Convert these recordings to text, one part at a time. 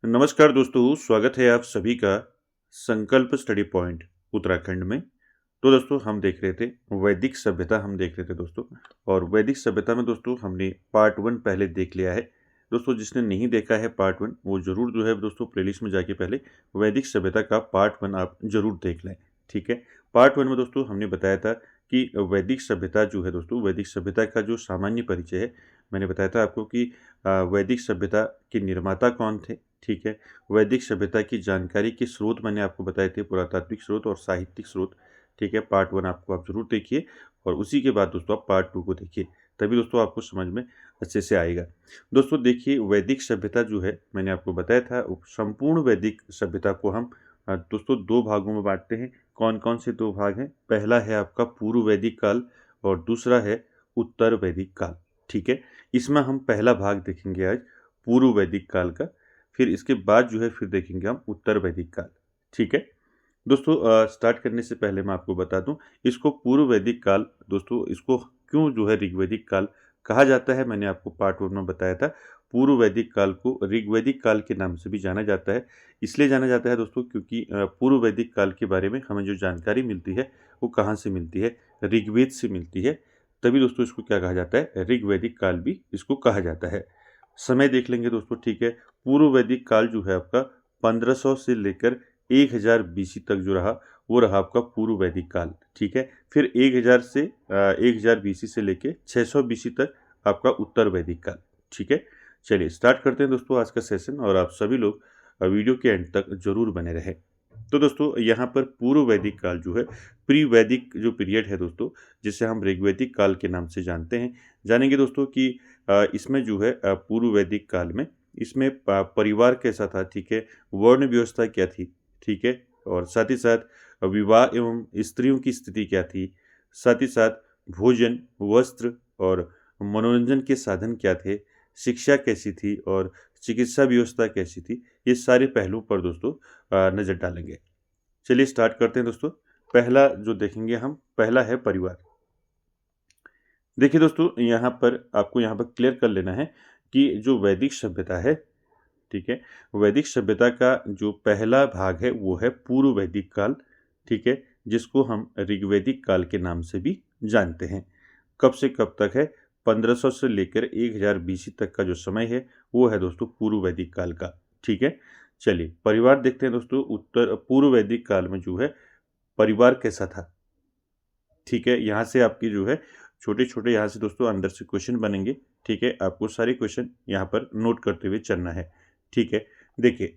नमस्कार दोस्तों, स्वागत है आप सभी का संकल्प स्टडी पॉइंट उत्तराखंड में। तो दोस्तों हम देख रहे थे वैदिक सभ्यता हम देख रहे थे दोस्तों। और वैदिक सभ्यता में दोस्तों हमने पार्ट 1 पहले देख लिया है। दोस्तों जिसने नहीं देखा है पार्ट 1 वो ज़रूर जो है दोस्तों प्लेलिस्ट में जाके पहले वैदिक सभ्यता का पार्ट 1 आप ज़रूर देख लें। ठीक है। पार्ट 1 में दोस्तों हमने बताया था कि वैदिक सभ्यता जो है दोस्तों, वैदिक सभ्यता का जो सामान्य परिचय है, मैंने बताया था आपको कि वैदिक सभ्यता के निर्माता कौन थे। ठीक है। वैदिक सभ्यता की जानकारी के स्रोत मैंने आपको बताए थे, पुरातात्विक स्रोत और साहित्यिक स्रोत। ठीक है। पार्ट 1 आपको आप ज़रूर देखिए और उसी के बाद दोस्तों आप पार्ट 2 को देखिए, तभी दोस्तों आपको समझ में अच्छे से आएगा। दोस्तों देखिए वैदिक सभ्यता जो है मैंने आपको बताया था, संपूर्ण वैदिक सभ्यता को हम दोस्तों 2 भागों में बांटते हैं। कौन कौन से 2 भाग हैं? पहला है आपका पूर्व वैदिक काल और दूसरा है उत्तर वैदिक काल। ठीक है। इसमें हम पहला भाग देखेंगे आज, पूर्व वैदिक काल का। फिर इसके बाद जो है फिर देखेंगे हम उत्तर वैदिक काल। ठीक है। दोस्तों स्टार्ट करने से पहले मैं आपको बता दूं, इसको पूर्व वैदिक काल दोस्तों इसको क्यों जो है ऋग्वैदिक काल कहा जाता है, मैंने आपको पार्ट 1 में बताया था। पूर्व वैदिक काल को ऋग्वैदिक काल के नाम से भी जाना जाता है। इसलिए जाना जाता है दोस्तों क्योंकि पूर्व वैदिक काल के बारे में हमें जो जानकारी मिलती है वो कहाँ से मिलती है? ऋग्वेद से मिलती है। तभी दोस्तों इसको क्या कहा जाता है? ऋग्वैदिक काल भी इसको कहा जाता है। समय देख लेंगे दोस्तों। ठीक है। पूर्व वैदिक काल जो है आपका 1500 से लेकर 1000 बीसी तक जो रहा वो रहा आपका पूर्व वैदिक काल। ठीक है। फिर 1000 से 1000 बीसी से लेकर 600 बीसी तक आपका उत्तर वैदिक काल। ठीक है। चलिए स्टार्ट करते हैं दोस्तों आज का सेशन, और आप सभी लोग वीडियो के एंड तक जरूर बने रहें। तो दोस्तों यहाँ पर पूर्व वैदिक काल जो है, प्री वैदिक जो पीरियड है दोस्तों, जिसे हम ऋग्वैदिक काल के नाम से जानते हैं, जानेंगे दोस्तों कि इसमें जो है पूर्व वैदिक काल में इसमें परिवार कैसा था। ठीक है। वर्ण व्यवस्था क्या थी। ठीक है। और साथ ही साथ विवाह एवं स्त्रियों की स्थिति क्या थी। साथ ही साथ भोजन, वस्त्र और मनोरंजन के साधन क्या थे। शिक्षा कैसी थी और चिकित्सा व्यवस्था कैसी थी। ये सारे पहलुओं पर दोस्तों नज़र डालेंगे। चलिए स्टार्ट करते हैं दोस्तों। पहला जो देखेंगे हम, पहला है परिवार। देखिए दोस्तों यहाँ पर आपको यहाँ पर क्लियर कर लेना है कि जो वैदिक सभ्यता है, ठीक है, वैदिक सभ्यता का जो पहला भाग है वो है पूर्व वैदिक काल। ठीक है। जिसको हम ऋग्वैदिक काल के नाम से भी जानते हैं। कब से कब तक है? 1500 से लेकर 1000 बीसी तक का जो समय है वो है दोस्तों पूर्व वैदिक काल का। ठीक है। चलिए परिवार देखते हैं दोस्तों। उत्तर पूर्व वैदिक काल में जो है परिवार कैसा था। ठीक है। यहाँ से आपकी जो है छोटे छोटे यहाँ से दोस्तों अंदर से क्वेश्चन बनेंगे। ठीक है। आपको सारे क्वेश्चन यहाँ पर नोट करते हुए चलना है। ठीक है। देखिए,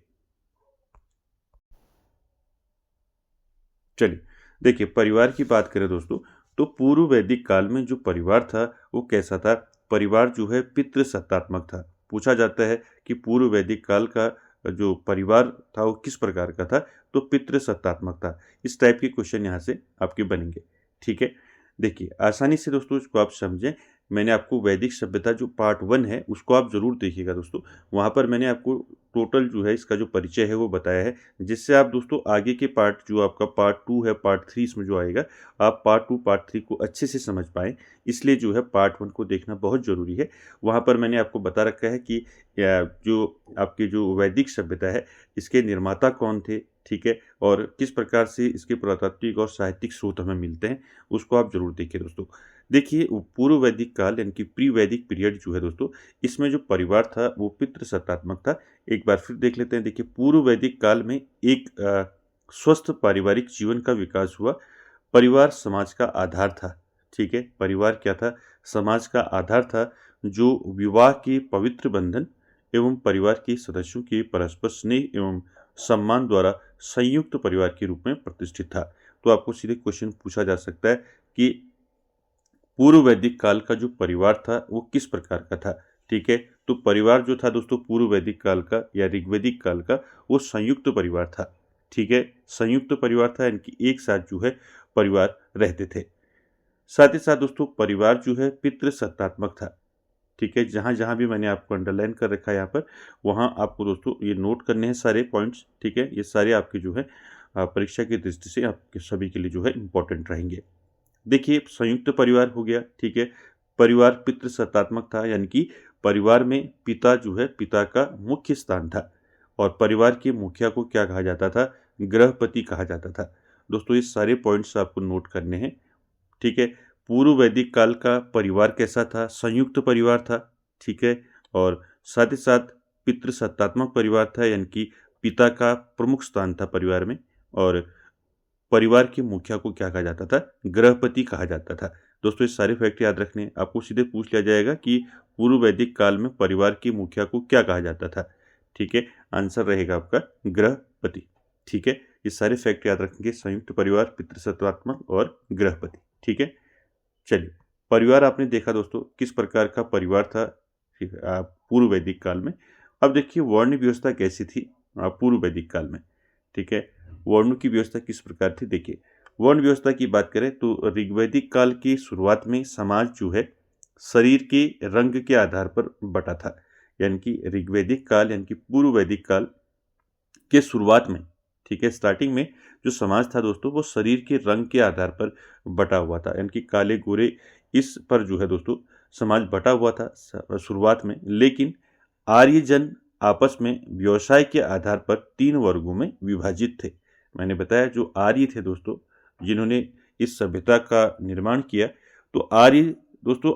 चलिए देखिए परिवार की बात करें दोस्तों, तो पूर्व वैदिक काल में जो परिवार था वो कैसा था? परिवार जो है पितृसत्तात्मक था। पूछा जाता है कि पूर्व वैदिक काल का जो परिवार था वो किस प्रकार का था, तो पितृसत्तात्मक था। इस टाइप के क्वेश्चन यहाँ से आपके बनेंगे। ठीक है। देखिए आसानी से दोस्तों इसको आप समझें। मैंने आपको वैदिक सभ्यता जो पार्ट 1 है उसको आप ज़रूर देखिएगा दोस्तों। वहाँ पर मैंने आपको टोटल जो है इसका जो परिचय है वो बताया है, जिससे आप दोस्तों आगे के पार्ट जो आपका पार्ट 2 है, पार्ट 3 इसमें जो आएगा, आप पार्ट 2 पार्ट 3 को अच्छे से समझ पाएँ। इसलिए जो है पार्ट 1 को देखना बहुत ज़रूरी है। वहाँ पर मैंने आपको बता रखा है कि जो आपकी जो वैदिक सभ्यता है इसके निर्माता कौन थे। ठीक है। और किस प्रकार से इसके पुरातात्विक और साहित्यिक स्रोत हमें मिलते हैं, उसको आप ज़रूर देखिए दोस्तों। देखिए पूर्व वैदिक काल यानी कि प्री वैदिक पीरियड जो है दोस्तों, इसमें जो परिवार था वो पितृसत्तात्मक था। एक बार फिर देख लेते हैं। देखिए पूर्व वैदिक काल में एक स्वस्थ पारिवारिक जीवन का विकास हुआ। परिवार समाज का आधार था। ठीक है। परिवार क्या था? समाज का आधार था, जो विवाह के पवित्र बंधन एवं परिवार के सदस्यों के परस्पर स्नेह एवं सम्मान द्वारा संयुक्त परिवार के रूप में प्रतिष्ठित था। तो आपको सीधे क्वेश्चन पूछा जा सकता है कि पूर्व वैदिक काल का जो परिवार था वो किस प्रकार का था। ठीक है। तो परिवार जो था दोस्तों पूर्व वैदिक काल का या ऋग्वैदिक काल का, वो संयुक्त परिवार था। ठीक है। संयुक्त परिवार था, यानी कि एक साथ जो है परिवार रहते थे। साथ ही साथ दोस्तों परिवार जो है पितृसत्तात्मक था। ठीक है। जहाँ जहाँ भी मैंने आपको अंडरलाइन कर रखा है यहाँ पर, वहाँ आपको दोस्तों ये नोट करने हैं सारे पॉइंट्स। ठीक है। ये सारे आपके जो है परीक्षा की दृष्टि से आपके सभी के लिए जो है इम्पोर्टेंट रहेंगे। देखिए संयुक्त परिवार हो गया। ठीक है। परिवार पितृसत्तात्मक था, यानी कि परिवार में पिता जो है, पिता का मुख्य स्थान था। और परिवार के मुखिया को क्या कहा जाता था? गृहपति कहा जाता था। दोस्तों ये सारे पॉइंट्स आपको नोट करने हैं, ठीक है। पूर्व वैदिक काल का परिवार कैसा था? संयुक्त परिवार था, ठीक है। और साथ ही साथ पितृसत्तात्मक परिवार था, यानी कि पिता का प्रमुख स्थान था परिवार में। और परिवार के मुखिया को क्या कहा जाता था? गृहपति कहा जाता था। दोस्तों ये सारे फैक्ट याद रखने हैं। आपको सीधे पूछ लिया जाएगा कि पूर्व वैदिक काल में परिवार के मुखिया को क्या कहा जाता था, ठीक है। आंसर रहेगा आपका गृहपति, ठीक है। ये सारे फैक्ट याद रखेंगे, संयुक्त परिवार, पितृसत्तात्मक और गृहपति, ठीक है। चलिए, परिवार आपने देखा दोस्तों किस प्रकार का परिवार था, ठीक है, पूर्व वैदिक काल में। अब देखिए वर्ण व्यवस्था कैसी थी पूर्व वैदिक काल में, ठीक है। वर्णों की व्यवस्था किस प्रकार थी, देखिए। वर्ण व्यवस्था की बात करें तो ऋग्वैदिक काल की शुरुआत में समाज जो है शरीर के रंग के आधार पर बटा था। यानी कि ऋग्वैदिक काल यानी कि पूर्व वैदिक काल के शुरुआत में, ठीक है, स्टार्टिंग में जो समाज था दोस्तों वो शरीर के रंग के आधार पर बटा हुआ था। यानी कि काले गोरे इस पर जो है दोस्तों समाज बटा हुआ था शुरुआत में। लेकिन आर्यजन आपस में व्यवसाय के आधार पर 3 वर्गों में विभाजित थे। मैंने बताया जो आर्य थे दोस्तों, जिन्होंने इस सभ्यता का निर्माण किया, तो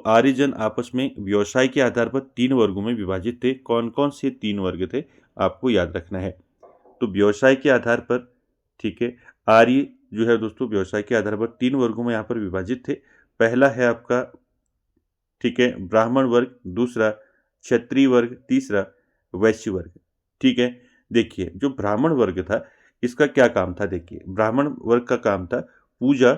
आर्यजन आपस में व्यवसाय के आधार पर 3 वर्गों में विभाजित थे। कौन कौन से 3 वर्ग थे आपको याद रखना है। तो व्यवसाय के आधार पर, ठीक है, आर्य जो है दोस्तों व्यवसाय के आधार पर 3 वर्गों में यहाँ पर विभाजित थे। पहला है आपका, ठीक है, ब्राह्मण वर्ग, दूसरा क्षत्रिय वर्ग, तीसरा वैश्य वर्ग, ठीक है। देखिए जो ब्राह्मण वर्ग था इसका क्या काम था, देखिए ब्राह्मण वर्ग का काम था पूजा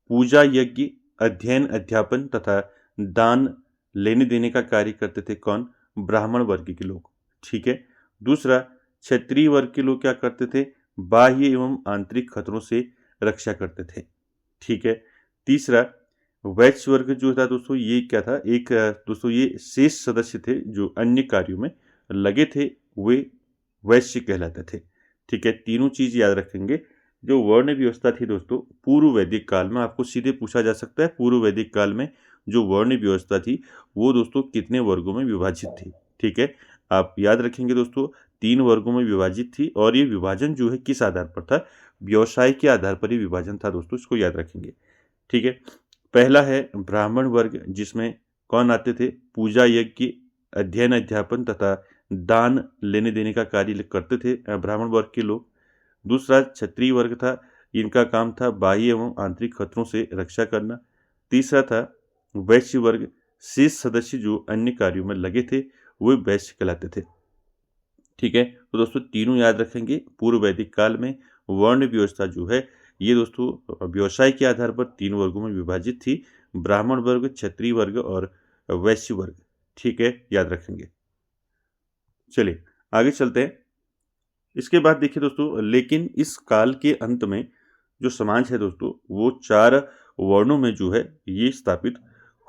पूजा यज्ञ, अध्ययन अध्यापन तथा दान लेने देने का कार्य करते थे। कौन? ब्राह्मण वर्ग के लोग, ठीक है। दूसरा क्षत्रिय वर्ग के लोग क्या करते थे? बाह्य एवं आंतरिक खतरों से रक्षा करते थे, ठीक है। तीसरा वैश्य वर्ग जो था दोस्तों, ये क्या था, एक दोस्तों ये शेष सदस्य थे जो अन्य कार्यों में लगे थे, वे वैश्य कहलाते थे, ठीक है। तीनों चीज याद रखेंगे। जो वर्ण व्यवस्था थी दोस्तों पूर्व वैदिक काल में, आपको सीधे पूछा जा सकता है पूर्व वैदिक काल में जो वर्ण व्यवस्था थी वो दोस्तों कितने वर्गों में विभाजित थी, ठीक है। आप याद रखेंगे दोस्तों 3 वर्गों में विभाजित थी। और ये विभाजन जो है किस आधार पर था? व्यवसाय के आधार पर ही विभाजन था दोस्तों, इसको याद रखेंगे, ठीक है। पहला है ब्राह्मण वर्ग, जिसमें कौन आते थे? पूजा यज्ञ, अध्ययन अध्यापन तथा दान लेने देने का कार्य करते थे ब्राह्मण वर्ग के लोग। दूसरा क्षत्रिय वर्ग था, इनका काम था बाह्य एवं आंतरिक खतरों से रक्षा करना। तीसरा था वैश्य वर्ग, शेष सदस्य जो अन्य कार्यों में लगे थे वो वैश्य कहलाते थे, ठीक है। तो दोस्तों तीनों याद रखेंगे। पूर्व वैदिक काल में वर्ण व्यवस्था जो है ये दोस्तों व्यवसाय के आधार पर 3 वर्गों में विभाजित थी, ब्राह्मण वर्ग, क्षत्रिय वर्ग और वैश्य वर्ग, ठीक है, याद रखेंगे। चलिए आगे चलते हैं। इसके बाद देखिए दोस्तों, लेकिन इस काल के अंत में जो समाज है दोस्तों वो 4 वर्णों में जो है ये स्थापित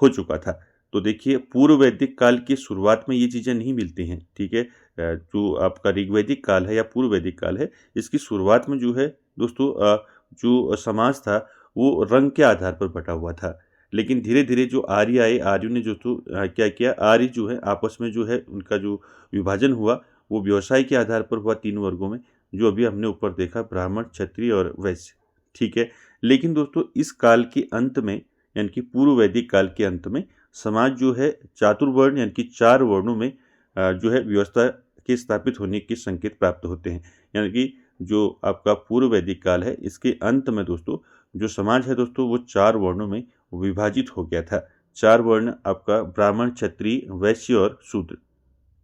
हो चुका था। तो देखिए पूर्व वैदिक काल की शुरुआत में ये चीज़ें नहीं मिलती हैं, ठीक है। जो आपका ऋग्वैदिक काल है या पूर्व वैदिक काल है, इसकी शुरुआत में जो है दोस्तों जो समाज था वो रंग के आधार पर बटा हुआ था। लेकिन धीरे धीरे जो आर्य आए, आर्यों ने जो तो क्या किया, आर्य जो है आपस में जो है उनका जो विभाजन हुआ वो व्यवसाय के आधार पर हुआ 3 वर्गों में, जो अभी हमने ऊपर देखा, ब्राह्मण, क्षत्रिय और वैश्य, ठीक है। लेकिन दोस्तों इस काल के अंत में यानी कि पूर्व वैदिक काल के अंत में समाज जो है चातुर्वर्ण यानी कि 4 वर्णों में जो है व्यवस्था के स्थापित होने के संकेत प्राप्त होते हैं। यानी कि जो आपका पूर्व वैदिक काल है इसके अंत में दोस्तों जो समाज है दोस्तों वो 4 वर्णों में विभाजित हो गया था। 4 वर्ण आपका ब्राह्मण, क्षत्रिय, वैश्य और शूद्र,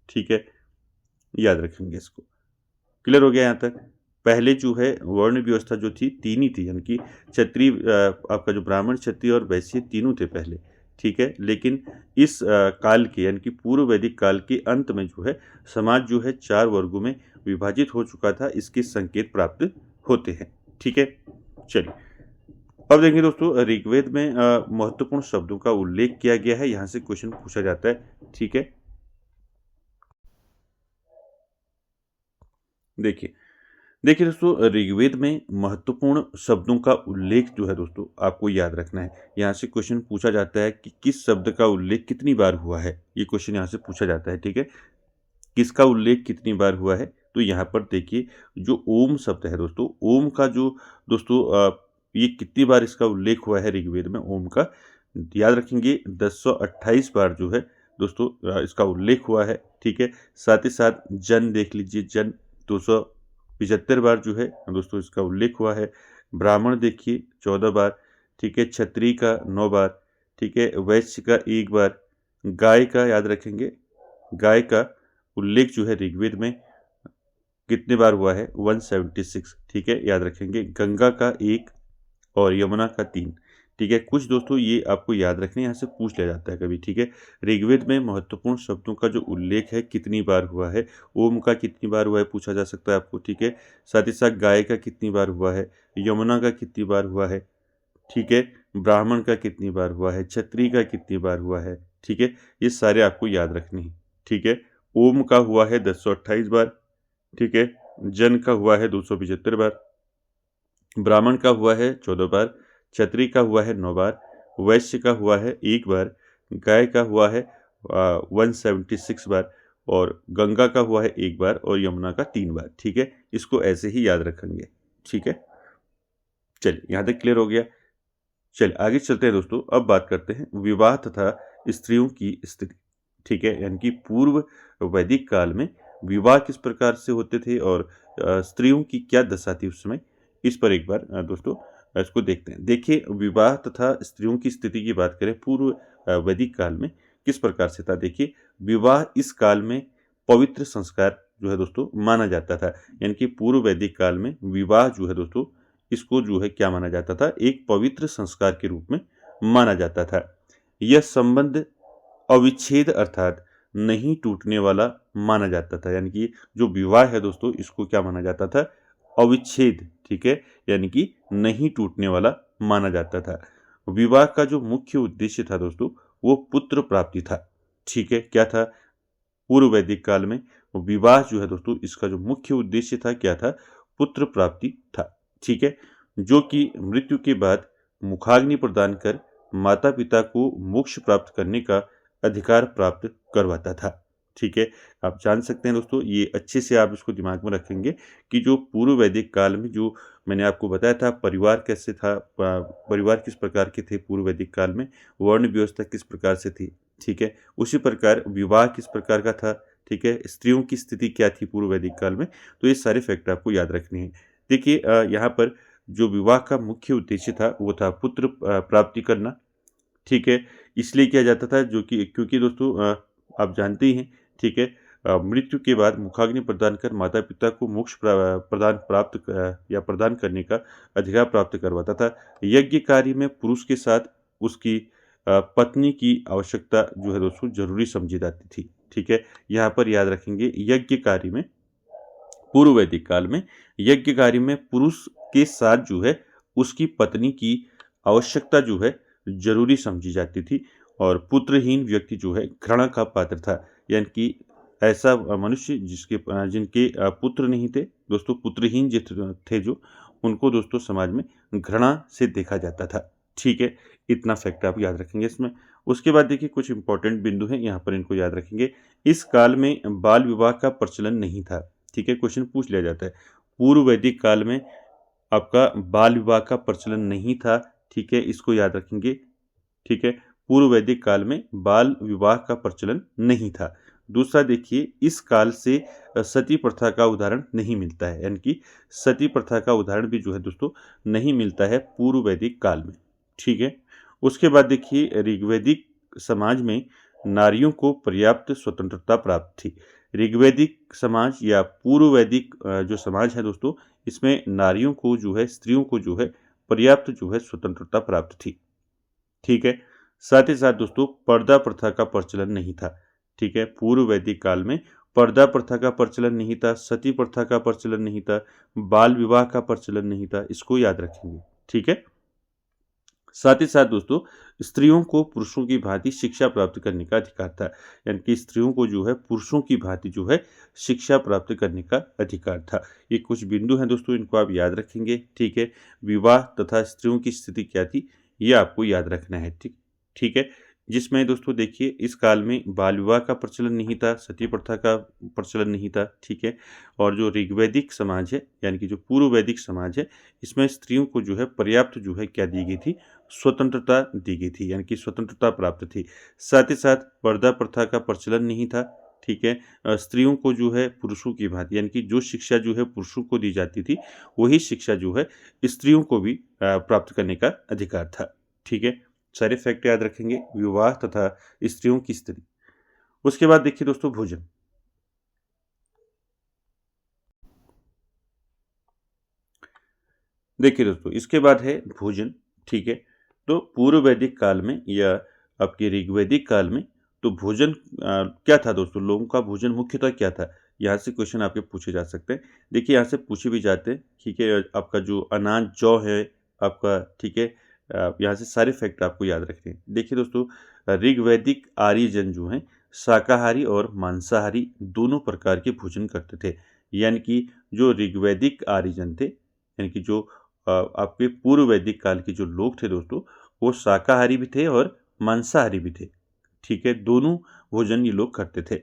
ठीक है, याद रखेंगे इसको। क्लियर हो गया यहाँ तक? पहले जो है वर्ण व्यवस्था जो थी 3 ही थी, यानी कि क्षत्रिय आपका जो ब्राह्मण, क्षत्रिय और वैश्य तीनों थे पहले, ठीक है। लेकिन इस काल के यानी कि पूर्व वैदिक काल के अंत में जो है समाज जो है 4 वर्गों में विभाजित हो चुका था, इसके संकेत प्राप्त होते हैं, ठीक है। चलिए अब देखेंगे दोस्तों ऋग्वेद में महत्वपूर्ण शब्दों का उल्लेख किया गया है, यहाँ से क्वेश्चन पूछा जाता है, ठीक है। देखिए देखिए दोस्तों ऋग्वेद में महत्वपूर्ण शब्दों का उल्लेख जो है दोस्तों आपको याद रखना है। यहाँ से क्वेश्चन पूछा जाता है कि किस शब्द का उल्लेख कितनी बार हुआ है, ये क्वेश्चन यहाँ से पूछा जाता है, ठीक है। किसका उल्लेख कितनी बार हुआ है, तो यहाँ पर देखिए जो ओम शब्द है दोस्तों, ओम का जो दोस्तों ये कितनी बार इसका उल्लेख हुआ है ऋग्वेद में ओम का, याद रखेंगे 1028 बार जो है दोस्तों इसका उल्लेख हुआ है। ठीक है, साथ ही साथ जन देख लीजिए, जन 275 बार जो है दोस्तों इसका उल्लेख हुआ है। ब्राह्मण देखिए 14 बार। ठीक है, क्षत्रिय का 9 बार। ठीक है, वैश्य का 1 बार। गाय का याद रखेंगे, गाय का उल्लेख जो है ऋग्वेद में कितने बार हुआ है, 176। ठीक है, याद रखेंगे। गंगा का 1 और यमुना का 3। ठीक है, कुछ दोस्तों ये आपको याद रखने, यहाँ से पूछ लिया जाता है कभी। ठीक है, ऋग्वेद में महत्वपूर्ण शब्दों का जो उल्लेख है कितनी बार हुआ है, ओम का कितनी बार हुआ है पूछा जा सकता है आपको। ठीक है, साथ ही साथ गाय का कितनी बार हुआ है, यमुना का कितनी बार हुआ है। ठीक है, ब्राह्मण का कितनी बार हुआ है, क्षत्रिय का कितनी बार हुआ है। ठीक है, ये सारे आपको याद रखने हैं। ठीक है, ओम का हुआ है 1028 बार। ठीक है, जन का हुआ है 275 बार। ब्राह्मण का हुआ है 14 बार। क्षत्रिय का हुआ है 9 बार। वैश्य का हुआ है 1 बार। गाय का हुआ है 176 बार। और गंगा का हुआ है 1 बार और यमुना का 3 बार। ठीक है, इसको ऐसे ही याद रखेंगे। ठीक है, चलिए यहाँ तक क्लियर हो गया। चलिए आगे चलते हैं दोस्तों, अब बात करते हैं विवाह तथा स्त्रियों की स्थिति। ठीक है, यानी कि पूर्व वैदिक काल में विवाह किस प्रकार से होते थे और स्त्रियों की क्या दशा थी उस समय, इस पर एक बार दोस्तों इसको देखते हैं। देखिए, विवाह तथा स्त्रियों की स्थिति की बात करें पूर्व वैदिक काल में किस प्रकार से था। देखिए, विवाह इस काल में पवित्र संस्कार जो है दोस्तों माना जाता था। यानी कि पूर्व वैदिक काल में विवाह जो है दोस्तों, इसको जो है क्या माना जाता था, एक पवित्र संस्कार के रूप में माना जाता था। यह संबंध अविच्छेद अर्थात नहीं टूटने वाला माना जाता था। यानी कि जो विवाह है दोस्तों, इसको क्या माना जाता था, अविच्छेद। ठीक है, यानी कि नहीं टूटने वाला माना जाता था। विवाह का जो मुख्य उद्देश्य था दोस्तों, वो पुत्र प्राप्ति था। ठीक है, क्या था, पूर्व वैदिक काल में विवाह जो है दोस्तों, इसका जो मुख्य उद्देश्य था क्या था, पुत्र प्राप्ति था। ठीक है, जो कि मृत्यु के बाद मुखाग्नि प्रदान कर माता पिता को मोक्ष प्राप्त करने का अधिकार प्राप्त करवाता था। ठीक है, आप जान सकते हैं दोस्तों, ये अच्छे से आप इसको दिमाग में रखेंगे कि जो पूर्व वैदिक काल में जो मैंने आपको बताया था परिवार कैसे था, परिवार किस प्रकार के थे पूर्व वैदिक काल में, वर्ण व्यवस्था किस प्रकार से थी। ठीक है, उसी प्रकार विवाह किस प्रकार का था। ठीक है, स्त्रियों की स्थिति क्या थी पूर्व वैदिक काल में, तो ये सारे फैक्ट आपको याद रखने हैं। देखिए, यहाँ पर जो विवाह का मुख्य उद्देश्य था वो था पुत्र प्राप्ति करना। ठीक है, इसलिए किया जाता था जो कि क्योंकि दोस्तों आप जानते ही हैं। ठीक है, मृत्यु के बाद मुखाग्नि प्रदान कर माता पिता को मोक्ष प्रदान करने का अधिकार प्राप्त करवाता था। यज्ञ कार्य में पुरुष के साथ उसकी पत्नी की आवश्यकता जो है दोस्तों जरूरी समझी जाती थी। ठीक है, यहाँ पर याद रखेंगे, यज्ञ कार्य में पूर्व वैदिक काल में यज्ञ कार्य में पुरुष के साथ जो है उसकी पत्नी की आवश्यकता जो है जरूरी समझी जाती थी। और पुत्रहीन व्यक्ति जो है घृणा का पात्र था। यानी कि ऐसा मनुष्य जिनके पुत्र नहीं थे दोस्तों, पुत्रहीन थे जो, उनको दोस्तों समाज में घृणा से देखा जाता था। ठीक है, इतना फैक्ट आप याद रखेंगे इसमें। उसके बाद देखिए, कुछ इंपॉर्टेंट बिंदु हैं यहाँ पर, इनको याद रखेंगे। इस काल में बाल विवाह का प्रचलन नहीं था। ठीक है, क्वेश्चन पूछ लिया जाता है, पूर्व वैदिक काल में आपका बाल विवाह का प्रचलन नहीं था। ठीक है, इसको याद रखेंगे। ठीक है, पूर्व वैदिक काल में बाल विवाह का प्रचलन नहीं था। दूसरा देखिए, इस काल से सती प्रथा का उदाहरण नहीं मिलता है। यानी कि सती प्रथा का उदाहरण भी जो है दोस्तों नहीं मिलता है पूर्व वैदिक काल में। ठीक है, उसके बाद देखिए, ऋग्वैदिक समाज में नारियों को पर्याप्त स्वतंत्रता प्राप्त थी। ऋग्वैदिक समाज या पूर्व वैदिक जो समाज है दोस्तों, इसमें नारियों को जो है, स्त्रियों को जो है पर्याप्त जो है स्वतंत्रता प्राप्त थी। ठीक है, साथ ही साथ दोस्तों पर्दा प्रथा का प्रचलन नहीं था। ठीक है, पूर्व वैदिक काल में पर्दा प्रथा का प्रचलन नहीं था, सती प्रथा का प्रचलन नहीं था, बाल विवाह का प्रचलन नहीं था। इसको याद रखेंगे। ठीक है, साथ ही साथ दोस्तों स्त्रियों को पुरुषों की भांति शिक्षा प्राप्त करने का अधिकार था। यानी कि स्त्रियों को जो है पुरुषों की भांति जो है शिक्षा प्राप्त करने का अधिकार था। ये कुछ बिंदु हैं दोस्तों, इनको आप याद रखेंगे। ठीक है, विवाह तथा स्त्रियों की स्थिति क्या थी, ये आपको याद रखना है। ठीक ठीक है, जिसमें दोस्तों देखिए इस काल में बाल विवाह का प्रचलन नहीं था, सती प्रथा का प्रचलन नहीं था, ठीक है। और जो ऋग्वैदिक समाज है यानी कि जो पूर्व वैदिक समाज है, इसमें स्त्रियों को जो है पर्याप्त जो है क्या दी गई थी, स्वतंत्रता दी गई थी, यानी कि स्वतंत्रता प्राप्त थी। साथ ही साथ पर्दा प्रथा का प्रचलन नहीं था, ठीक है। स्त्रियों को जो है पुरुषों की भांति यानी कि जो शिक्षा जो है पुरुषों को दी जाती थी, वही शिक्षा जो है स्त्रियों को भी प्राप्त करने का अधिकार था, ठीक है। सारे फैक्ट याद रखेंगे, विवाह तथा स्त्रियों की स्थिति। उसके बाद देखिए दोस्तों भोजन। देखिए दोस्तों इसके बाद है भोजन, ठीक है। तो पूर्व वैदिक काल में या आपके ऋग्वैदिक काल में तो भोजन क्या था दोस्तों, लोगों का भोजन मुख्यतः क्या था, यहाँ से क्वेश्चन आपके पूछे जा सकते हैं। देखिए यहाँ से पूछे भी जाते हैं, ठीक है। आपका जो अनाज जौ है आपका, ठीक है। यहाँ से सारे फैक्ट आपको याद रखने हैं। देखिए दोस्तों ऋग्वैदिक आर्यजन जो हैं शाकाहारी और मांसाहारी दोनों प्रकार के भोजन करते थे। यानी कि जो ऋग्वैदिक आर्यजन थे, यानी कि जो आपके पूर्व वैदिक काल के जो लोग थे दोस्तों, वो शाकाहारी भी थे और मांसाहारी भी थे, ठीक है। दोनों भोजन ये लोग करते थे।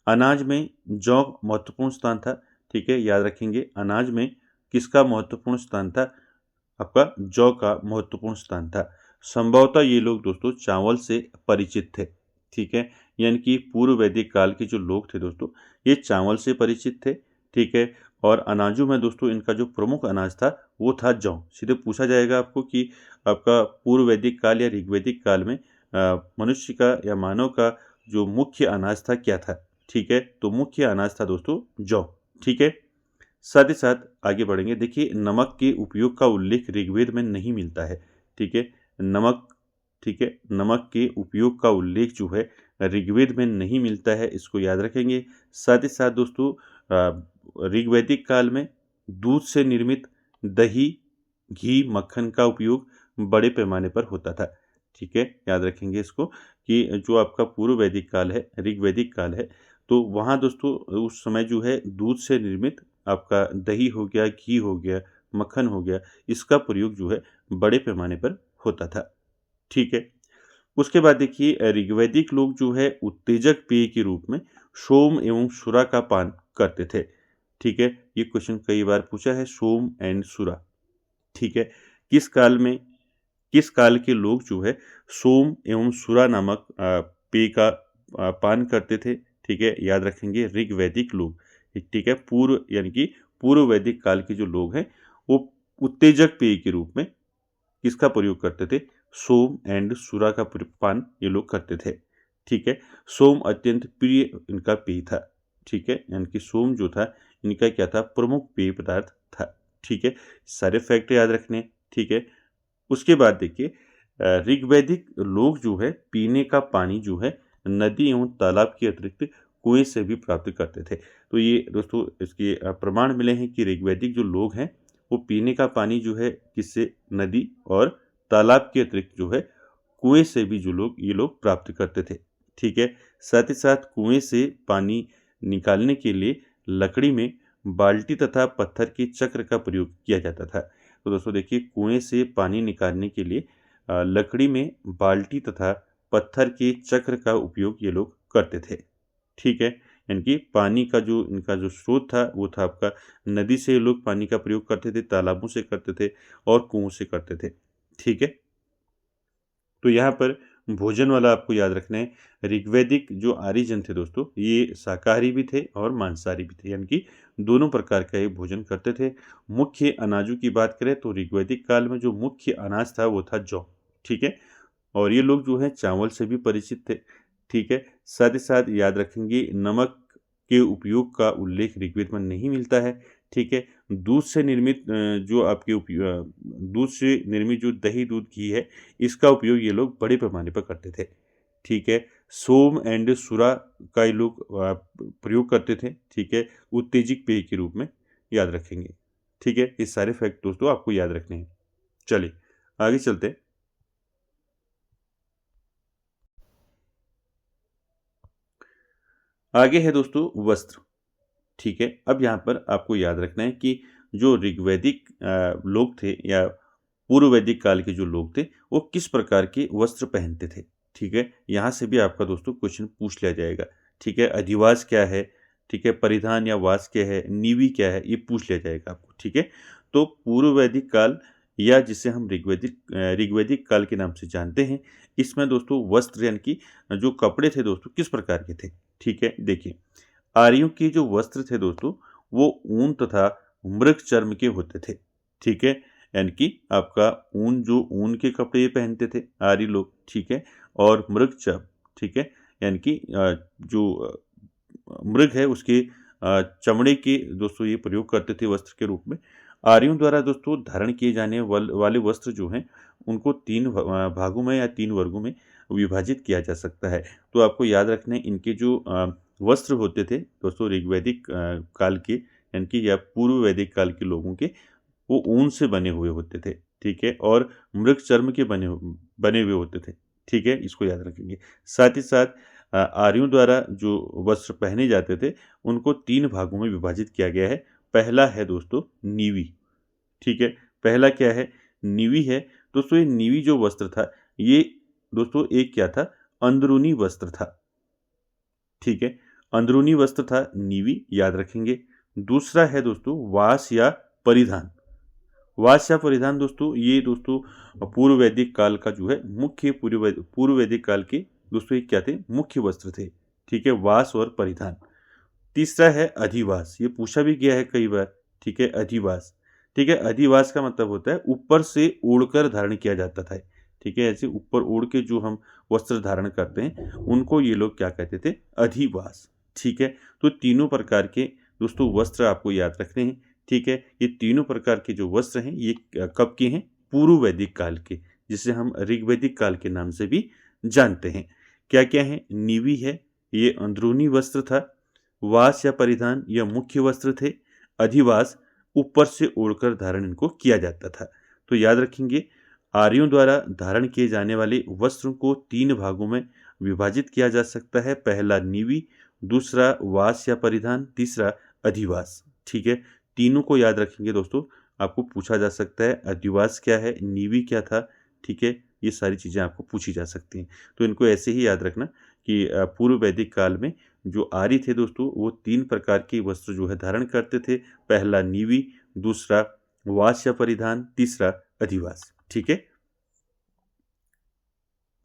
अनाज में जौ महत्वपूर्ण स्थान था, ठीक है। याद रखेंगे अनाज में किसका महत्वपूर्ण स्थान था, आपका जौ का महत्वपूर्ण स्थान था। संभवतः ये लोग दोस्तों चावल से परिचित थे, ठीक है। यानी कि पूर्व वैदिक काल के जो लोग थे दोस्तों, ये चावल से परिचित थे, ठीक है। और अनाजों में दोस्तों इनका जो प्रमुख अनाज था वो था जौ। सीधे पूछा जाएगा आपको कि आपका पूर्व वैदिक काल या ऋग्वैदिक काल में मनुष्य का या मानव का जो मुख्य अनाज था क्या था, ठीक है। तो मुख्य अनाज था दोस्तों जौ, ठीक है। साथ ही साथ आगे बढ़ेंगे। देखिए नमक के उपयोग का उल्लेख ऋग्वेद में नहीं मिलता है, ठीक है। नमक, ठीक है, नमक के उपयोग का उल्लेख जो है ऋग्वेद में नहीं मिलता है, इसको याद रखेंगे। साथ ही साथ दोस्तों ऋग्वैदिक काल में दूध से निर्मित दही, घी, मक्खन का उपयोग बड़े पैमाने पर होता था, ठीक है। याद रखेंगे इसको कि जो आपका पूर्व वैदिक काल है, ऋग्वैदिक काल है, तो वहाँ दोस्तों उस समय जो है दूध से निर्मित आपका दही हो गया, घी हो गया, मक्खन हो गया, इसका प्रयोग जो है बड़े पैमाने पर होता था, ठीक है। उसके बाद देखिए ऋग्वैदिक लोग जो है उत्तेजक पेय के रूप में सोम एवं सुरा का पान करते थे, ठीक है। ये क्वेश्चन कई बार पूछा है, सोम एंड सुरा, ठीक है। किस काल में, किस काल के लोग जो है सोम एवं सुरा नामक पेय का पान करते थे, ठीक है। याद रखेंगे ऋग्वैदिक लोग, ठीक है। पूर्व यानी कि पूर्व वैदिक काल के जो लोग हैं वो उत्तेजक पेय के रूप में किसका प्रयोग करते थे, सोम एंड सुरा का पान ये लोग करते थे, ठीक है। सोम अत्यंत प्रिय इनका पेय था, ठीक है। यानी कि सोम जो था इनका क्या था, प्रमुख पेय पदार्थ था, ठीक है। सारे फैक्ट याद रखने, ठीक है। उसके बाद देखिए ऋग्वैदिक लोग जो है पीने का पानी जो है नदी एवं तालाब के अतिरिक्त कुएं से भी प्राप्त करते थे। तो ये दोस्तों इसके प्रमाण मिले हैं कि ऋग्वैदिक जो लोग हैं वो पीने का पानी जो है किससे, नदी और तालाब के अतिरिक्त जो है कुएं से भी जो लोग ये लोग प्राप्त करते थे, ठीक है। साथ ही साथ कुएं से पानी निकालने के लिए लकड़ी में बाल्टी तथा पत्थर के चक्र का प्रयोग किया जाता था। तो दोस्तों देखिए कुएं से पानी निकालने के लिए लकड़ी में बाल्टी तथा पत्थर के चक्र का उपयोग ये लोग करते थे, ठीक है। यानी कि पानी का जो इनका जो स्रोत था वो था आपका नदी से, ये लोग पानी का प्रयोग करते थे, तालाबों से करते थे और कुओं से करते थे, ठीक है। तो यहाँ पर भोजन वाला आपको याद रखना है, ऋग्वैदिक जो आर्यजन थे दोस्तों ये शाकाहारी भी थे और मांसाहारी भी थे, यानी कि दोनों प्रकार का ये भोजन करते थे। मुख्य अनाजों की बात करें तो ऋग्वैदिक काल में जो मुख्य अनाज था वो था जौ, ठीक है। और ये लोग जो है चावल से भी परिचित थे, ठीक है। साथ ही साथ याद रखेंगे नमक के उपयोग का उल्लेख ऋग्वेद में नहीं मिलता है, ठीक है। दूध से निर्मित जो आपके दूध से निर्मित जो दही, दूध, घी है, इसका उपयोग ये लोग बड़े पैमाने पर करते थे, ठीक है। सोम एंड सुरा का ये लोग प्रयोग करते थे, ठीक है, उत्तेजक पेय के रूप में, याद रखेंगे, ठीक है। ये सारे फैक्ट दोस्तों आपको याद रखने हैं। चलिए आगे चलते हैं। आगे है दोस्तों वस्त्र, ठीक है। अब यहाँ पर आपको याद रखना है कि जो ऋग्वैदिक लोग थे या पूर्व वैदिक काल के जो लोग थे वो किस प्रकार के वस्त्र पहनते थे, ठीक है, यहाँ से भी आपका दोस्तों क्वेश्चन पूछ लिया जाएगा। ठीक है, अधिवास क्या है, ठीक है, परिधान या वास क्या है, नीवी क्या है, ये पूछ लिया जाएगा आपको। ठीक है, तो पूर्व वैदिक काल या जिसे हम ऋग्वैदिक काल के नाम से जानते हैं, इसमें दोस्तों वस्त्र यानी कि जो कपड़े थे दोस्तों किस प्रकार के थे। ठीक है, देखिए आर्यों के जो वस्त्र थे दोस्तों वो ऊन तथा मृग चर्म के होते थे। ठीक है, यानी कि आपका ऊन के कपड़े पहनते थे आर्य लोग। ठीक है, और मृग चर्म, ठीक है, यानी कि जो मृग है उसके चमड़े के दोस्तों ये प्रयोग करते थे वस्त्र के रूप में। आर्यों द्वारा दोस्तों धारण किए जाने वाले वस्त्र जो हैं उनको तीन भागों में या तीन वर्गों में विभाजित किया जा सकता है। तो आपको याद रखना है इनके जो वस्त्र होते थे दोस्तों ऋग्वैदिक काल के यानी कि या पूर्व वैदिक काल के लोगों के, वो ऊन से बने हुए होते थे। ठीक है, और मृग चर्म के बने हुए होते थे। ठीक है, इसको याद रखेंगे। साथ ही साथ आर्यों द्वारा जो वस्त्र पहने जाते थे उनको तीन भागों में विभाजित किया गया है। पहला है दोस्तों नीवी। ठीक है, पहला क्या है, नीवी है। दोस्तों ये नीवी जो वस्त्र था ये दोस्तों एक क्या था, अंदरूनी वस्त्र था। ठीक है, अंदरूनी वस्त्र था नीवी, याद रखेंगे। दूसरा है दोस्तों वास या परिधान। वास या परिधान दोस्तों ये दोस्तों पूर्व वैदिक काल का जो है मुख्य पूर्व वैदिक काल के दोस्तों ये क्या थे, मुख्य वस्त्र थे। ठीक है, वास और परिधान। तीसरा है अधिवास, ये पूछा भी गया है कई बार। ठीक है, अधिवास। ठीक है, अधिवास का मतलब होता है ऊपर से ओढ़कर धारण किया जाता था। ठीक है, ऐसे ऊपर ओढ़ के जो हम वस्त्र धारण करते हैं उनको ये लोग क्या कहते थे, अधिवास। ठीक है, तो तीनों प्रकार के दोस्तों वस्त्र आपको याद रखने हैं। ठीक है, ये तीनों प्रकार के जो वस्त्र हैं ये कब के हैं, पूर्व वैदिक काल के, जिसे हम ऋग्वैदिक काल के नाम से भी जानते हैं। क्या क्या है, नीवी है, ये अंदरूनी वस्त्र था। वास या परिधान यह मुख्य वस्त्र थे। अधिवास ऊपर से ओढ़कर धारण इनको किया जाता था। तो याद रखेंगे आर्यों द्वारा धारण किए जाने वाले वस्त्रों को तीन भागों में विभाजित किया जा सकता है। पहला नीवी, दूसरा वास या परिधान, तीसरा अधिवास। ठीक है, तीनों को याद रखेंगे दोस्तों, आपको पूछा जा सकता है अधिवास क्या है, नीवी क्या था। ठीक है, ये सारी चीज़ें आपको पूछी जा सकती हैं। तो इनको ऐसे ही याद रखना कि पूर्व वैदिक काल में जो आर्य थे दोस्तों वो तीन प्रकार के वस्त्र जो है धारण करते थे। पहला नीवी, दूसरा वास या परिधान, तीसरा अधिवास। ठीक है,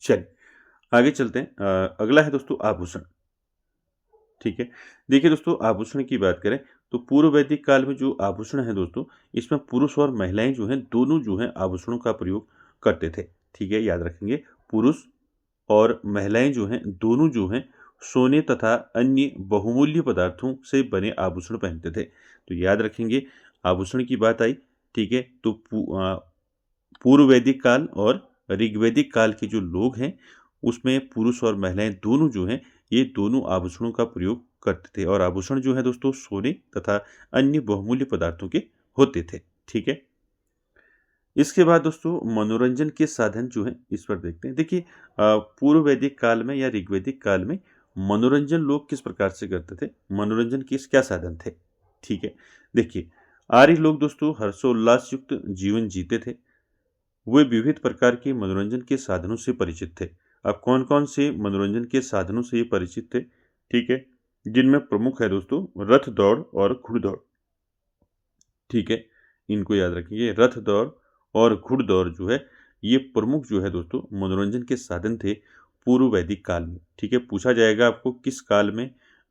चलिए आगे चलते हैं। अगला है दोस्तों आभूषण। ठीक है, देखिए दोस्तों आभूषण की बात करें तो पूर्व वैदिक काल में जो आभूषण है दोस्तों इसमें पुरुष और महिलाएं जो हैं दोनों जो हैं आभूषणों का प्रयोग करते थे। ठीक है, याद रखेंगे पुरुष और महिलाएं जो हैं दोनों जो हैं सोने तथा अन्य बहुमूल्य पदार्थों से बने आभूषण पहनते थे। तो याद रखेंगे आभूषण की बात आई। ठीक है, तो पूर्व वैदिक काल और ऋग्वैदिक काल के जो लोग हैं उसमें पुरुष और महिलाएं दोनों जो हैं ये दोनों आभूषणों का प्रयोग करते थे। और आभूषण जो है दोस्तों सोने तथा अन्य बहुमूल्य पदार्थों के होते थे। ठीक है, इसके बाद दोस्तों मनोरंजन के साधन जो हैं इस पर देखते हैं। देखिए पूर्व वैदिक काल में या ऋग्वैदिक काल में मनोरंजन लोग किस प्रकार से करते थे, मनोरंजन के क्या साधन थे। ठीक है, देखिए आर्य लोग दोस्तों हर्षोल्लास युक्त जीवन जीते थे। वे विविध प्रकार के मनोरंजन के साधनों से परिचित थे। अब कौन कौन से मनोरंजन के साधनों से ये परिचित थे, ठीक है, जिनमें प्रमुख है दोस्तों रथ दौड़ और घुड़दौड़। ठीक है, इनको याद रखिए, रथ दौड़ और घुड़दौड़ जो है ये प्रमुख जो है दोस्तों मनोरंजन के साधन थे पूर्व वैदिक काल में। ठीक है, पूछा जाएगा आपको किस काल में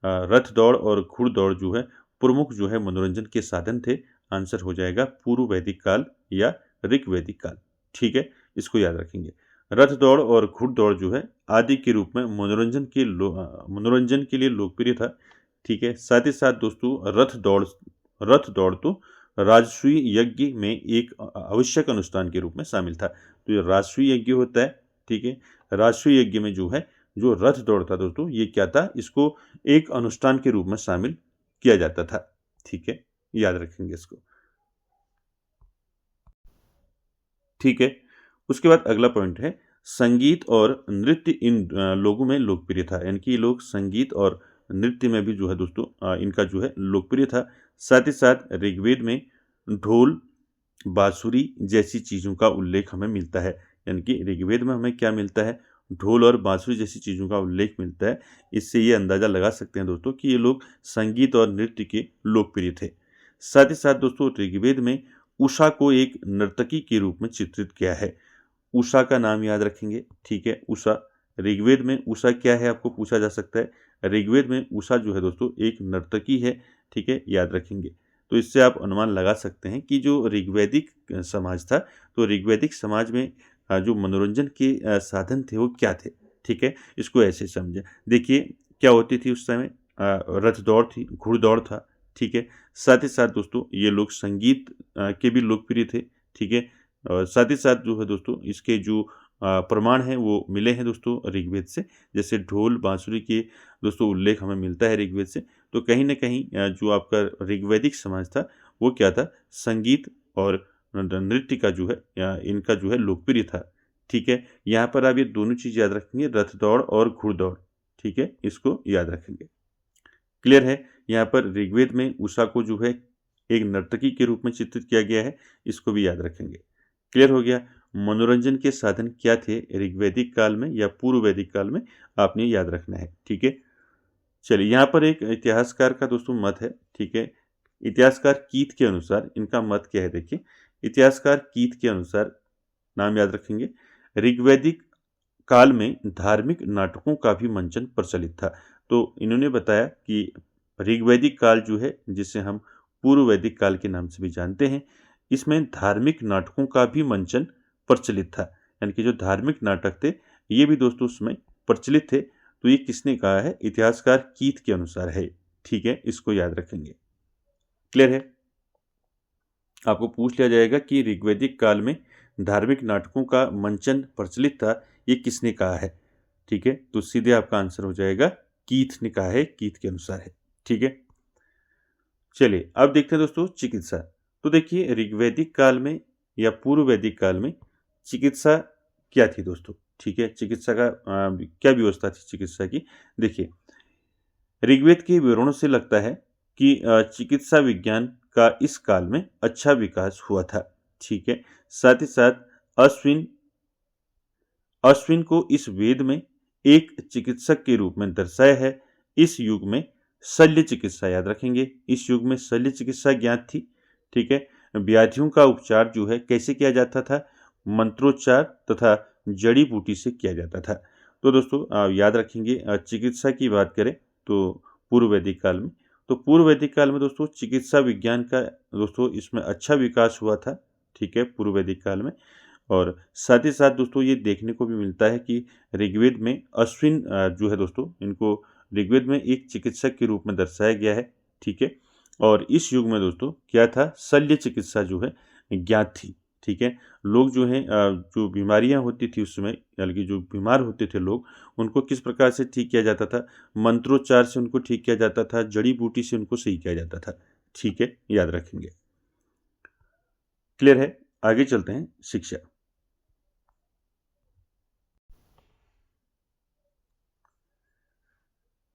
रथ दौड़ और घुड़दौड़ जो है प्रमुख जो है मनोरंजन के साधन थे। आंसर हो जाएगा पूर्व वैदिक काल या ऋग्वैदिक काल। ठीक है, इसको याद रखेंगे। रथ दौड़ और घुड़दौड़ जो है आदि के रूप में मनोरंजन के लिए लोकप्रिय था। ठीक है, साथ ही साथ दोस्तों रथ दौड़ तो राजसूय यज्ञ में एक आवश्यक अनुष्ठान के रूप में शामिल था। तो ये राजसूय यज्ञ होता है। ठीक है, राजसूय यज्ञ में जो है जो रथ दौड़ था दोस्तों ये क्या था, इसको एक अनुष्ठान के रूप में शामिल किया जाता था। ठीक है, याद रखेंगे इसको। ठीक है, उसके बाद अगला पॉइंट है संगीत और नृत्य इन लोगों में लोकप्रिय था। यानी कि ये लोग संगीत और नृत्य में भी जो है दोस्तों इनका जो है लोकप्रिय था। साथ ही साथ ऋग्वेद में ढोल, बांसुरी जैसी चीज़ों का उल्लेख हमें मिलता है। यानी कि ऋग्वेद में हमें क्या मिलता है, ढोल और बांसुरी जैसी चीज़ों का उल्लेख मिलता है। इससे ये अंदाज़ा लगा सकते हैं दोस्तों कि ये लोग संगीत और नृत्य के लोकप्रिय थे। साथ ही साथ दोस्तों ऋग्वेद में उषा को एक नर्तकी के रूप में चित्रित किया है। उषा का नाम याद रखेंगे, ठीक है। उषा, ऋग्वेद में उषा क्या है आपको पूछा जा सकता है। ऋग्वेद में उषा जो है दोस्तों एक नर्तकी है, ठीक है, याद रखेंगे। तो इससे आप अनुमान लगा सकते हैं कि जो ऋग्वैदिक समाज था, तो ऋग्वैदिक समाज में जो मनोरंजन के साधन थे वो क्या थे, ठीक है। इसको ऐसे समझें। देखिए क्या होती थी उस समय, रथ दौड़ थी, घुड़दौड़ था, ठीक है। साथ ही साथ दोस्तों ये लोग संगीत के भी लोकप्रिय थे, ठीक है। और साथ ही साथ जो है दोस्तों इसके जो प्रमाण हैं वो मिले हैं दोस्तों ऋग्वेद से। जैसे ढोल बांसुरी के दोस्तों उल्लेख हमें मिलता है ऋग्वेद से। तो कहीं न कहीं जो आपका ऋग्वैदिक समाज था वो क्या था, संगीत और नृत्य का जो है या इनका जो है लोकप्रिय था, ठीक है। यहाँ पर आप ये दोनों चीज़ याद रखेंगे, रथ दौड़ और घुड़दौड़, ठीक है, इसको याद रखेंगे। क्लियर है। यहाँ पर ऋग्वेद में उषा को जो है एक नर्तकी के रूप में चित्रित किया गया है, इसको भी याद रखेंगे। क्लियर हो गया। मनोरंजन के साधन क्या थे ऋग्वैदिक काल में या पूर्व वैदिक काल में, आपने याद रखना है, ठीक है। चलिए यहाँ पर एक इतिहासकार का दोस्तों मत है, ठीक है। इतिहासकार कीथ के अनुसार इनका मत क्या है, देखिए। इतिहासकार कीथ के अनुसार, नाम याद रखेंगे, ऋग्वैदिक काल में धार्मिक नाटकों का भी मंचन प्रचलित था। तो इन्होंने बताया कि ऋग्वैदिक काल जो है जिसे हम पूर्व वैदिक काल के नाम से भी जानते हैं, इसमें धार्मिक नाटकों का भी मंचन प्रचलित था। यानी कि जो धार्मिक नाटक थे ये भी दोस्तों उसमें प्रचलित थे। तो ये किसने कहा है, इतिहासकार कीथ के अनुसार है, ठीक है, इसको याद रखेंगे। क्लियर है। आपको पूछ लिया जाएगा कि ऋग्वैदिक काल में धार्मिक नाटकों का मंचन प्रचलित था, ये किसने कहा है, ठीक है। तो सीधे आपका आंसर हो जाएगा कीथ ने कहा है, कीथ के अनुसार है, ठीक है। चलिए अब देखते हैं दोस्तों चिकित्सा। तो देखिए ऋग्वैदिक काल में या पूर्व वैदिक काल में चिकित्सा क्या थी दोस्तों, ठीक है। चिकित्सा का क्या व्यवस्था थी चिकित्सा की, देखिए ऋग्वेद के विवरणों से लगता है कि चिकित्सा विज्ञान का इस काल में अच्छा विकास हुआ था, ठीक है। साथ ही साथ अश्विन अश्विन को इस वेद में एक चिकित्सक के रूप में दर्शाया है। इस युग में शल्य चिकित्सा, याद रखेंगे, इस युग में शल्य चिकित्सा ज्ञात थी, ठीक है। व्याधियों का उपचार जो है कैसे किया जाता था, मंत्रोच्चार तथा जड़ी बूटी से किया जाता था। तो दोस्तों याद रखेंगे, चिकित्सा की बात करें तो पूर्व वैदिक काल में, तो पूर्व वैदिक काल में दोस्तों चिकित्सा विज्ञान का दोस्तों इसमें अच्छा विकास हुआ था, ठीक है, पूर्व वैदिक काल में। और साथ ही साथ दोस्तों ये देखने को भी मिलता है कि ऋग्वेद में अश्विन जो है दोस्तों, इनको ऋग्वेद में एक चिकित्सक के रूप में दर्शाया गया है, ठीक है। और इस युग में दोस्तों क्या था, शल्य चिकित्सा जो है ज्ञात थी, ठीक है। लोग जो हैं जो बीमारियां होती थी उस समय, यानी कि जो बीमार होते थे लोग, उनको किस प्रकार से ठीक किया जाता था, मंत्रोच्चार से उनको ठीक किया जाता था, जड़ी बूटी से उनको सही किया जाता था, ठीक है, याद रखेंगे। क्लियर है। आगे चलते हैं शिक्षा।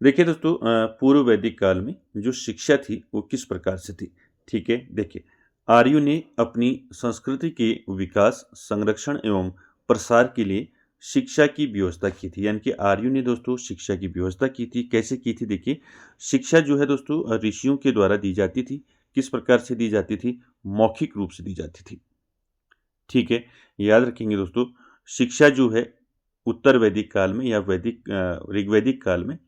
देखिए दोस्तों पूर्व वैदिक काल में जो शिक्षा थी वो किस प्रकार से थी, ठीक है। देखिए आर्यों ने अपनी संस्कृति के विकास, संरक्षण एवं प्रसार के लिए शिक्षा की व्यवस्था की थी। यानी कि आर्यों ने दोस्तों शिक्षा की व्यवस्था की थी। कैसे की थी, देखिए शिक्षा जो है दोस्तों ऋषियों के द्वारा दी जाती थी। किस प्रकार से दी जाती थी, मौखिक रूप से दी जाती थी, ठीक है। याद रखेंगे दोस्तों, शिक्षा जो है उत्तर वैदिक काल में या ऋग्वैदिक काल में,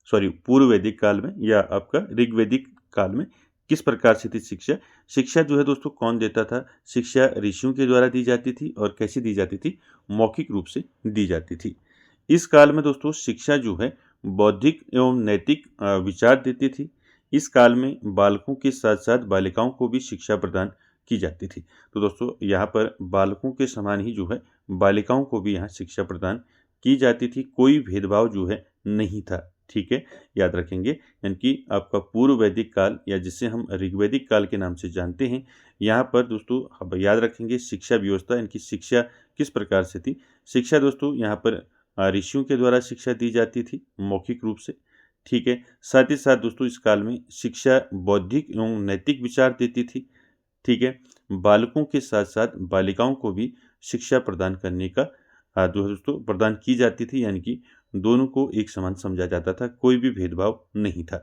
सॉरी पूर्व वैदिक काल में या आपका ऋग्वैदिक काल में किस प्रकार से थी शिक्षा। शिक्षा जो है दोस्तों कौन देता था, शिक्षा ऋषियों के द्वारा दी जाती थी। और कैसे दी जाती थी, मौखिक रूप से दी जाती थी। इस काल में दोस्तों शिक्षा जो है बौद्धिक एवं नैतिक विचार देती थी। इस काल में बालकों के साथ साथ बालिकाओं को भी शिक्षा प्रदान की जाती थी। तो दोस्तों यहाँ पर बालकों के समान ही जो है बालिकाओं को भी यहाँ शिक्षा प्रदान की जाती थी। कोई भेदभाव जो है नहीं था, ठीक है, याद रखेंगे। यानी कि आपका पूर्व वैदिक काल या जिसे हम ऋग्वैदिक काल के नाम से जानते हैं, यहाँ पर दोस्तों अब याद रखेंगे शिक्षा व्यवस्था, इनकी शिक्षा किस प्रकार से थी। शिक्षा दोस्तों यहाँ पर ऋषियों के द्वारा शिक्षा दी जाती थी मौखिक रूप से, ठीक है। साथ ही साथ दोस्तों इस काल में शिक्षा बौद्धिक एवं नैतिक विचार देती थी, ठीक है। बालकों के साथ साथ बालिकाओं को भी शिक्षा प्रदान करने का दोस्तों प्रदान की जाती थी, यानी कि दोनों को एक समान समझा जाता था, कोई भी भेदभाव नहीं था।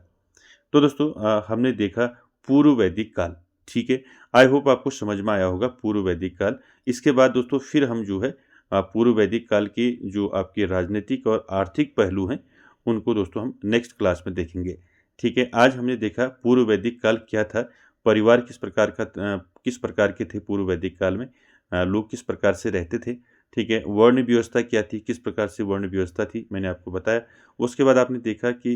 तो दोस्तों हमने देखा पूर्व वैदिक काल, ठीक है। आई होप आपको समझ में आया होगा पूर्व वैदिक काल। इसके बाद दोस्तों फिर हम जो है पूर्व वैदिक काल की जो आपके राजनीतिक और आर्थिक पहलू हैं, उनको दोस्तों हम नेक्स्ट क्लास में देखेंगे, ठीक है। आज हमने देखा पूर्व वैदिक काल क्या था, परिवार किस प्रकार के थे पूर्व वैदिक काल में, लोग किस प्रकार से रहते थे, ठीक है। वर्ण व्यवस्था क्या थी, किस प्रकार से वर्ण व्यवस्था थी, मैंने आपको बताया। उसके बाद आपने देखा कि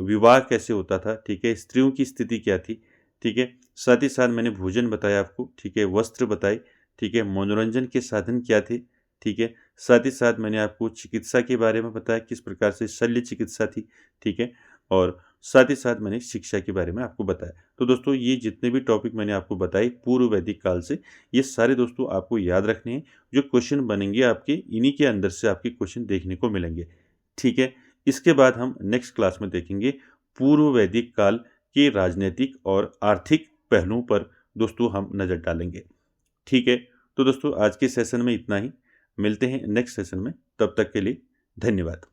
विवाह कैसे होता था, ठीक है, स्त्रियों की स्थिति क्या थी, ठीक है। साथ ही साथ मैंने भोजन बताया आपको, ठीक है, वस्त्र बताए, ठीक है, मनोरंजन के साधन क्या थे, ठीक है। साथ ही साथ मैंने आपको चिकित्सा के बारे में बताया, किस प्रकार से शल्य चिकित्सा थी, ठीक है। और साथ ही साथ मैंने शिक्षा के बारे में आपको बताया। तो दोस्तों ये जितने भी टॉपिक मैंने आपको बताए पूर्व वैदिक काल से, ये सारे दोस्तों आपको याद रखने हैं। जो क्वेश्चन बनेंगे आपके, इन्हीं के अंदर से आपके क्वेश्चन देखने को मिलेंगे, ठीक है। इसके बाद हम नेक्स्ट क्लास में देखेंगे पूर्व वैदिक काल के राजनीतिक और आर्थिक पहलुओं पर दोस्तों हम नज़र डालेंगे, ठीक है। तो दोस्तों आज के सेशन में इतना ही, मिलते हैं नेक्स्ट सेशन में, तब तक के लिए धन्यवाद।